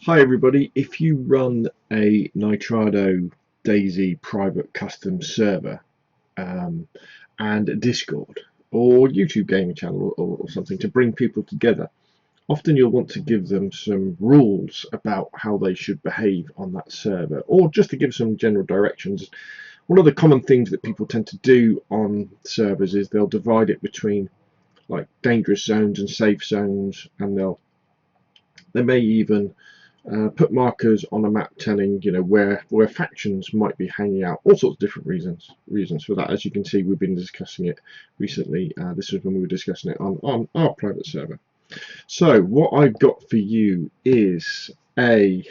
Hi everybody, if you run a Nitrado DayZ private custom server and a Discord or YouTube gaming channel or something to bring people together, often you'll want to give them some rules about how they should behave on that server, or just to give some general directions. One of the common things that people tend to do on servers is they'll divide it between like dangerous zones and safe zones, and they may even put markers on a map telling where factions might be hanging out. All sorts of different reasons for that. As you can see, we've been discussing it recently. This was when we were discussing it on our private server. So what I've got for you is a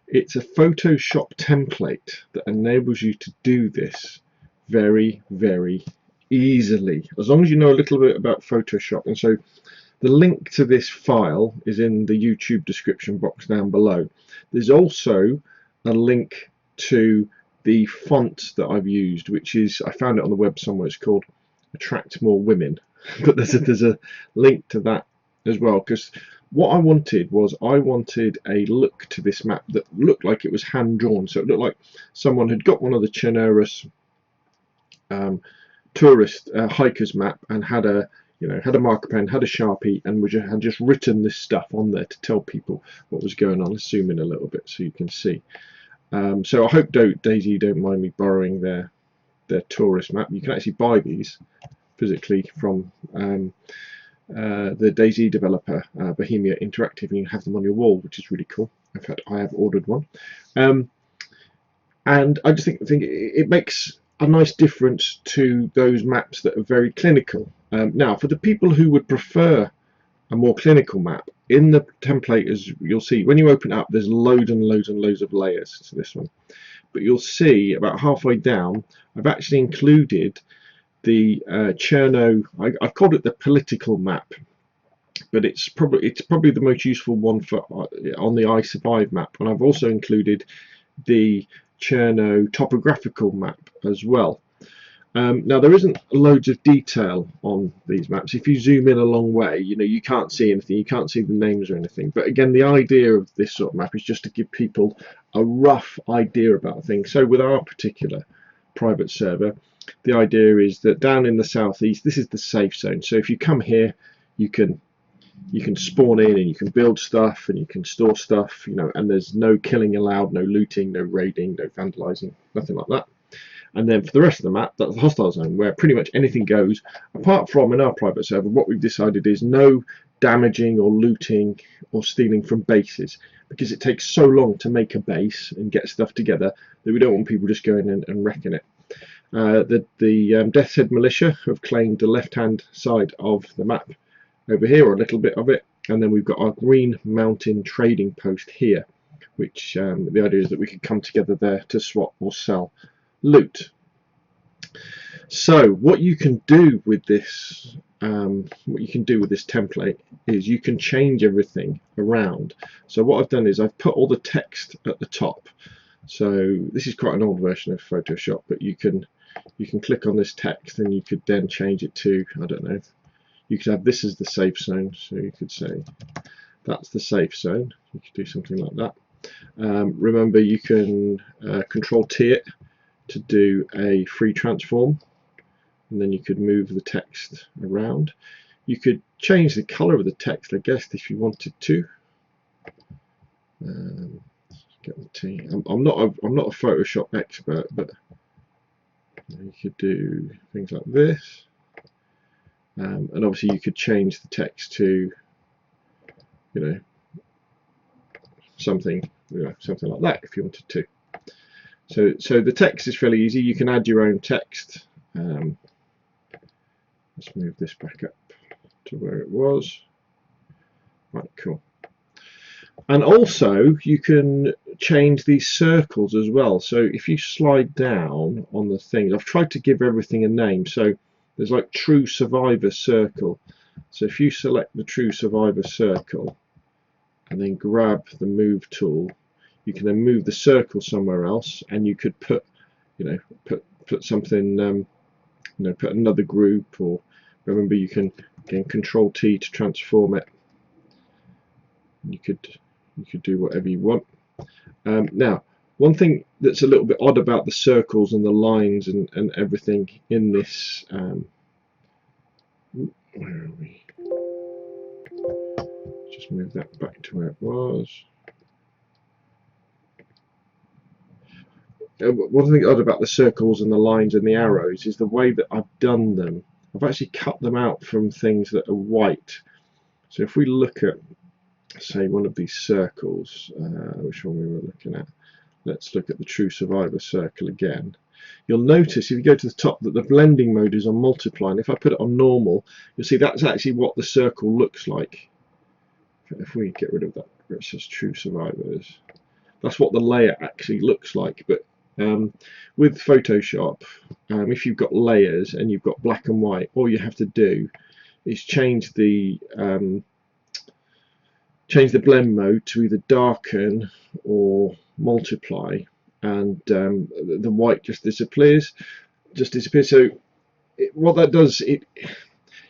it's a Photoshop template that enables you to do this very easily, as long as you know a little bit about Photoshop. And so the link to this file is in the YouTube description box down below. There's also a link to the font that I've used, which is, I found it on the web somewhere, it's called Attract More Women. But there's a link to that as well, because what I wanted was a look to this map that looked like it was hand drawn. So it looked like someone had got one of the Chernarus tourist hikers map and had a marker pen, had a Sharpie, and had just written this stuff on there to tell people what was going on. Let's zoom in a little bit so you can see. So I hope DayZ don't mind me borrowing their tourist map. You can actually buy these physically from the DayZ developer, Bohemia Interactive, and you have them on your wall, which is really cool. In fact, I have ordered one. And I just think it makes a nice difference to those maps that are very clinical. Now, for the people who would prefer a more clinical map, in the template, as you'll see, when you open it up, there's loads and loads of layers to this one. But you'll see about halfway down, I've actually included the Cherno. I've called it the political map, but it's probably the most useful one for on the I Survive map. And I've also included the Cherno topographical map as well. Now, there isn't loads of detail on these maps. If you zoom in a long way, you can't see anything, you can't see the names or anything. But again, the idea of this sort of map is just to give people a rough idea about things. So with our particular private server, the idea is that down in the southeast, this is the safe zone. So if you come here, you can spawn in and you can build stuff and you can store stuff, and there's no killing allowed, no looting, no raiding, no vandalizing, nothing like that. And then for the rest of the map, that's the hostile zone, where pretty much anything goes, apart from in our private server, what we've decided is no damaging or looting or stealing from bases, because it takes so long to make a base and get stuff together that we don't want people just going in and wrecking it. The Death's Head Militia have claimed the left-hand side of the map over here, or a little bit of it, and then we've got our Green Mountain trading post here, which the idea is that we could come together there to swap or sell loot. So what you can do with this template is you can change everything around. So what I've done is I've put all the text at the top. So this is quite an old version of Photoshop, but you can click on this text and you could then change it to, I don't know, you could have this as the safe zone, so you could say that's the safe zone. You could do something like that. Remember, you can Control T it to do a free transform, and then you could move the text around. You could change the color of the text, I guess, if you wanted to. Get the T. I'm not a Photoshop expert, but you could do things like this. And obviously you could change the text to something like that if you wanted to. So the text is fairly easy. You can add your own text. Let's move this back up to where it was. Right, cool. And also you can change these circles as well. So if you slide down on the things, I've tried to give everything a name. So there's like True Survivor Circle. So if you select the True Survivor Circle and then grab the Move tool, you can then move the circle somewhere else, and you could put something, put another group, or remember you can again Control T to transform it. You could You could do whatever you want. Now, one thing that's a little bit odd about the circles and the lines and everything in this, where are we? Just move that back to where it was. One thing odd about the circles and the lines and the arrows is the way that I've done them. I've actually cut them out from things that are white. So if we look at, say, one of these circles, which one we were looking at, let's look at the True Survivor circle again. You'll notice if you go to the top that the blending mode is on multiply, and if I put it on normal, you'll see that's actually what the circle looks like. If we get rid of that where it says True Survivors, that's what the layer actually looks like. But with Photoshop, if you've got layers and you've got black and white, all you have to do is change the blend mode to either darken or multiply, and the white just disappears. So what that does,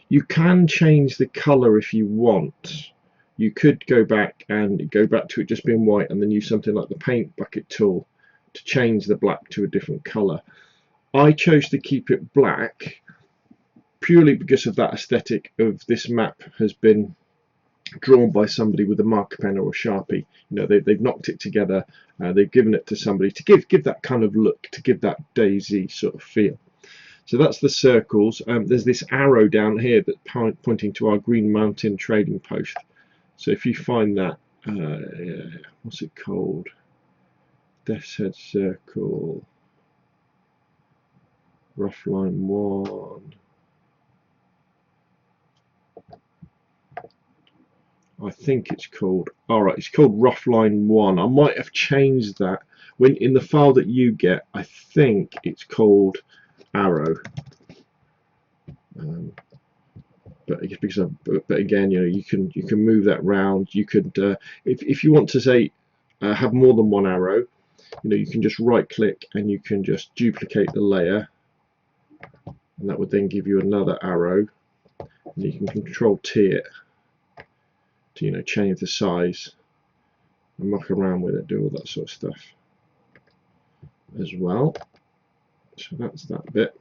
you can change the color if you want. You could go back to it just being white and then use something like the paint bucket tool to change the black to a different color. I chose to keep it black purely because of that aesthetic of this map has been drawn by somebody with a marker pen or a Sharpie. You know, they've knocked it together, they've given it to somebody to give that kind of look, to give that DAYZ sort of feel. So that's the circles. There's this arrow down here that's pointing to our Green Mountain trading post. So if you find that, what's it called? Death's Head Circle, Rough Line 1. I think it's called, alright, it's called Rough Line 1. I might have changed that. When in the file that you get, I think it's called Arrow. But again, you know, you can move that round. You could, if you want to say have more than one arrow, you know, you can just right click and you can just duplicate the layer, and that would then give you another arrow. And you can Control T it to, you know, change the size and muck around with it, do all that sort of stuff as well. So that's that bit.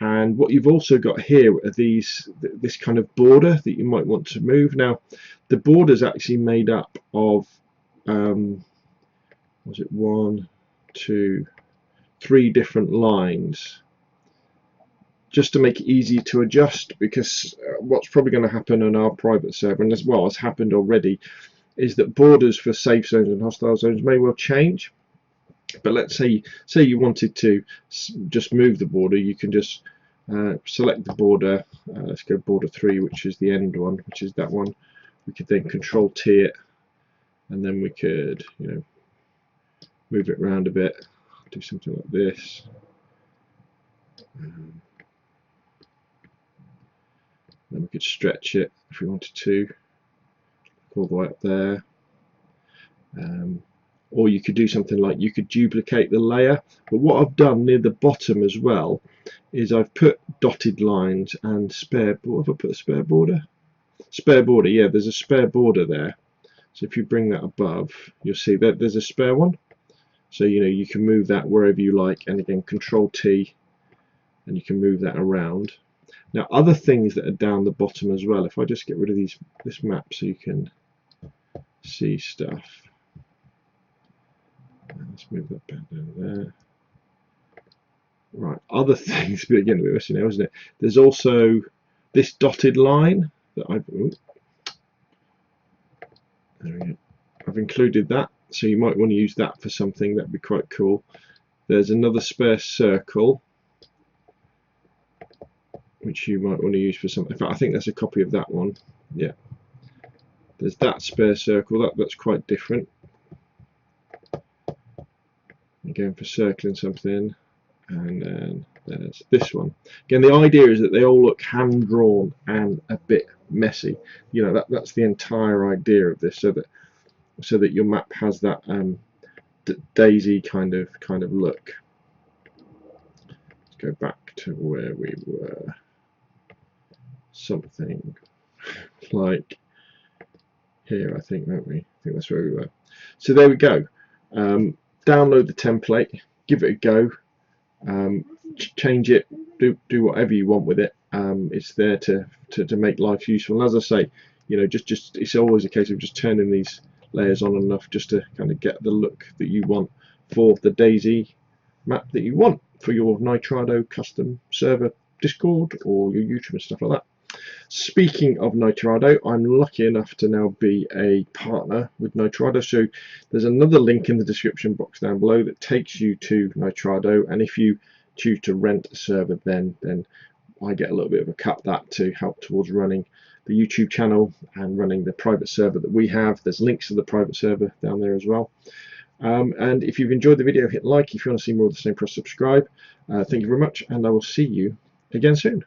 And what you've also got here are this kind of border that you might want to move. Now, the border is actually made up of was it 1, 2, 3 different lines, just to make it easy to adjust, because what's probably going to happen on our private server, and as well as happened already, is that borders for safe zones and hostile zones may well change. But let's say you wanted to just move the border, you can just select the border. Let's go border 3, which is the end one, which is that one. We could then Control T it, and then we could, you know, move it around a bit, do something like this. Then we could stretch it if we wanted to, all the way up there. Or you could do something like, you could duplicate the layer. But what I've done near the bottom as well is I've put dotted lines and spare border. Have I put a spare border? Spare border, yeah, there's a spare border there. So if you bring that above, you'll see that there's a spare one. So, you know, you can move that wherever you like, and again, Control T, and you can move that around. Now, other things that are down the bottom as well, if I just get rid of this map so you can see stuff. Let's move that back down there. Right, other things, but again, we're missing now, isn't it? There's also this dotted line that I've included that, so you might want to use that for something. That'd be quite cool. There's another spare circle which you might want to use for something. In fact, I think that's a copy of that one. Yeah, there's that spare circle. That's quite different. Again, for circling something, and then there's this one. Again, the idea is that they all look hand drawn and a bit messy. You know, that's the entire idea of this, so that your map has that DAYZ kind of look. Let's go back to where we were. Something like here, I think, don't we? I think that's where we were. So there we go. Download the template, give it a go, change it, do whatever you want with it. It's there to make life useful. And as I say, you know, just it's always a case of just turning these layers on enough just to kind of get the look that you want for the DAYZ map that you want for your Nitrado custom server Discord or your YouTube and stuff like that. Speaking of Nitrado, I'm lucky enough to now be a partner with Nitrado, so there's another link in the description box down below that takes you to Nitrado, and if you choose to rent a server, then I get a little bit of a cut that to help towards running the YouTube channel and running the private server that we have. There's links to the private server down there as well. And if you've enjoyed the video, hit like. If you want to see more of the same, press subscribe. Thank you very much, and I will see you again soon.